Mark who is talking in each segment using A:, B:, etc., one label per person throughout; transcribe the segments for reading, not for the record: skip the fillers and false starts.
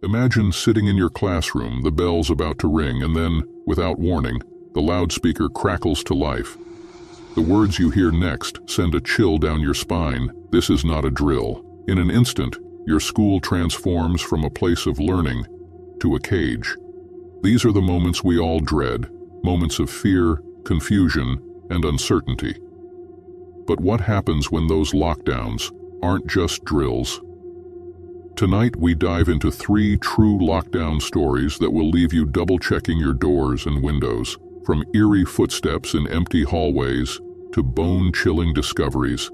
A: Imagine sitting in your classroom, the bell's about to ring, and then, without warning, the loudspeaker crackles to life. The words you hear next send a chill down your spine. This is not a drill. In an instant, your school transforms from a place of learning to a cage. These are the moments we all dread, moments of fear, confusion, and uncertainty. But what happens when those lockdowns aren't just drills? Tonight we dive into 3 true lockdown stories that will leave you double-checking your doors and windows, from eerie footsteps in empty hallways to bone-chilling discoveries.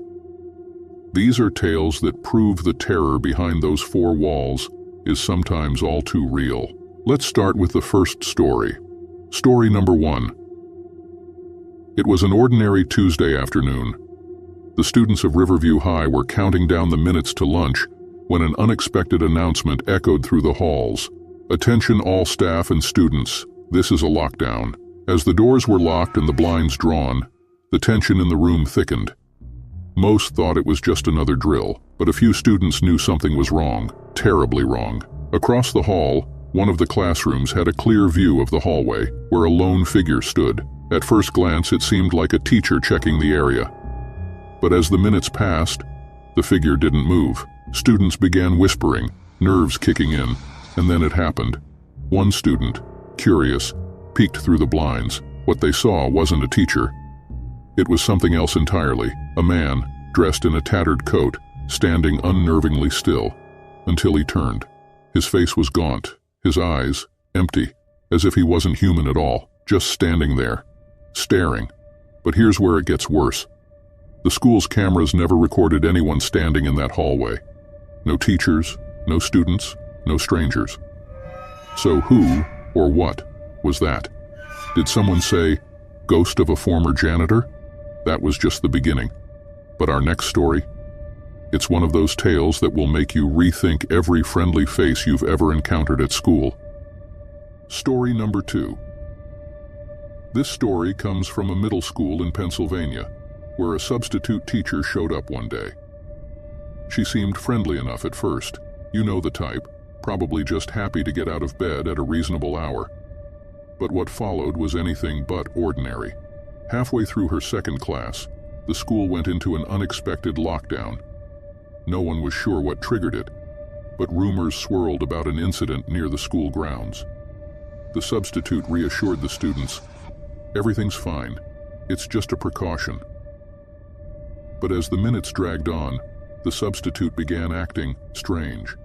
A: These are tales that prove the terror behind those 4 walls is sometimes all too real. Let's start with the first story. Story number 1. It was an ordinary Tuesday afternoon. The students of Riverview High were counting down the minutes to lunch when an unexpected announcement echoed through the halls. Attention all staff and students, this is a lockdown. As the doors were locked and the blinds drawn, the tension in the room thickened. Most thought it was just another drill, but a few students knew something was wrong, terribly wrong. Across the hall, one of the classrooms had a clear view of the hallway, where a lone figure stood. At first glance, it seemed like a teacher checking the area. But as the minutes passed, the figure didn't move. Students began whispering, nerves kicking in, and then it happened. One student, curious, peeked through the blinds. What they saw wasn't a teacher. It was something else entirely, a man, dressed in a tattered coat, standing unnervingly still, until he turned. His face was gaunt, his eyes empty, as if he wasn't human at all, just standing there, staring. But here's where it gets worse. The school's cameras never recorded anyone standing in that hallway. No teachers, no students, no strangers. So who, or what, was that? Did someone say, ghost of a former janitor? That was just the beginning. But our next story? It's one of those tales that will make you rethink every friendly face you've ever encountered at school. Story number 2. This story comes from a middle school in Pennsylvania, where a substitute teacher showed up one day. She seemed friendly enough at first. You know the type, probably just happy to get out of bed at a reasonable hour. But what followed was anything but ordinary. Halfway through her second class, the school went into an unexpected lockdown. No one was sure what triggered it, but rumors swirled about an incident near the school grounds. The substitute reassured the students, everything's fine, it's just a precaution. But as the minutes dragged on, the substitute began acting strange.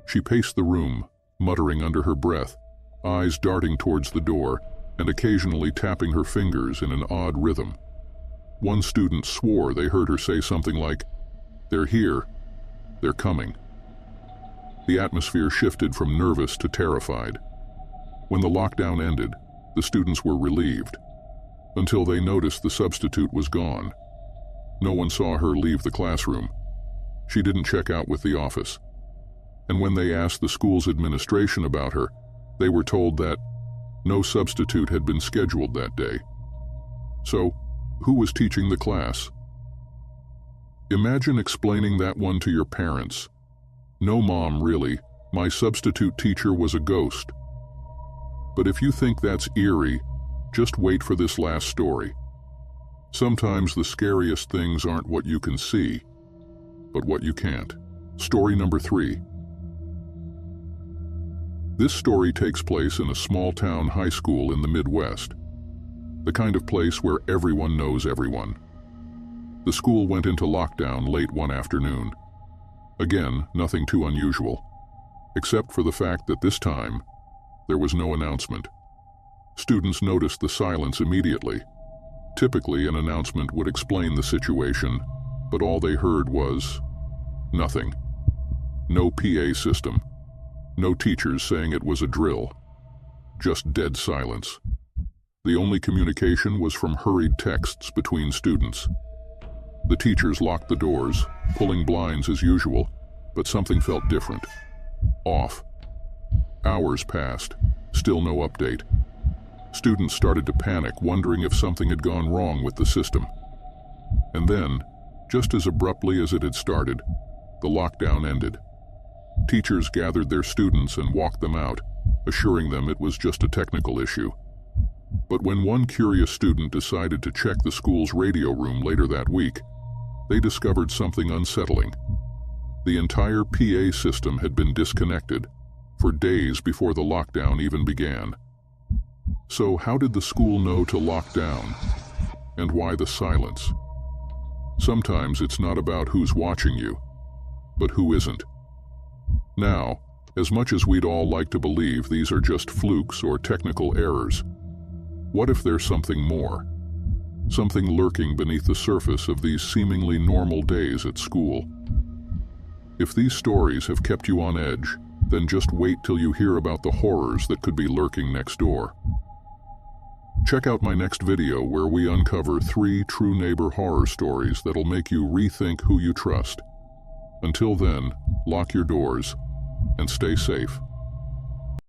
A: She paced the room, muttering under her breath, eyes darting towards the door, and occasionally tapping her fingers in an odd rhythm. One student swore they heard her say something like, "They're here, they're coming." The atmosphere shifted from nervous to terrified. When the lockdown ended, the students were relieved, until they noticed the substitute was gone. No one saw her leave the classroom. She didn't check out with the office. And when they asked the school's administration about her, they were told that no substitute had been scheduled that day. So, who was teaching the class? Imagine explaining that one to your parents. "No, Mom, really. My substitute teacher was a ghost." But if you think that's eerie, just wait for this last story. Sometimes the scariest things aren't what you can see, but what you can't. Story number 3. This story takes place in a small-town high school in the Midwest, the kind of place where everyone knows everyone. The school went into lockdown late one afternoon. Again, nothing too unusual, except for the fact that this time, there was no announcement. Students noticed the silence immediately. Typically, an announcement would explain the situation, but all they heard was nothing. No PA system. No teachers saying it was a drill. Just dead silence. The only communication was from hurried texts between students. The teachers locked the doors, pulling blinds as usual, but something felt different. Off. Hours passed, still no update. Students started to panic, wondering if something had gone wrong with the system. And then, just as abruptly as it had started, the lockdown ended. Teachers gathered their students and walked them out, assuring them it was just a technical issue. But when one curious student decided to check the school's radio room later that week, they discovered something unsettling. The entire PA system had been disconnected for days before the lockdown even began. So how did the school know to lock down? And why the silence? Sometimes it's not about who's watching you, but who isn't. Now, as much as we'd all like to believe these are just flukes or technical errors, what if there's something more? Something lurking beneath the surface of these seemingly normal days at school. If these stories have kept you on edge, then just wait till you hear about the horrors that could be lurking next door. Check out my next video where we uncover 3 true neighbor horror stories that'll make you rethink who you trust. Until then, lock your doors and stay safe.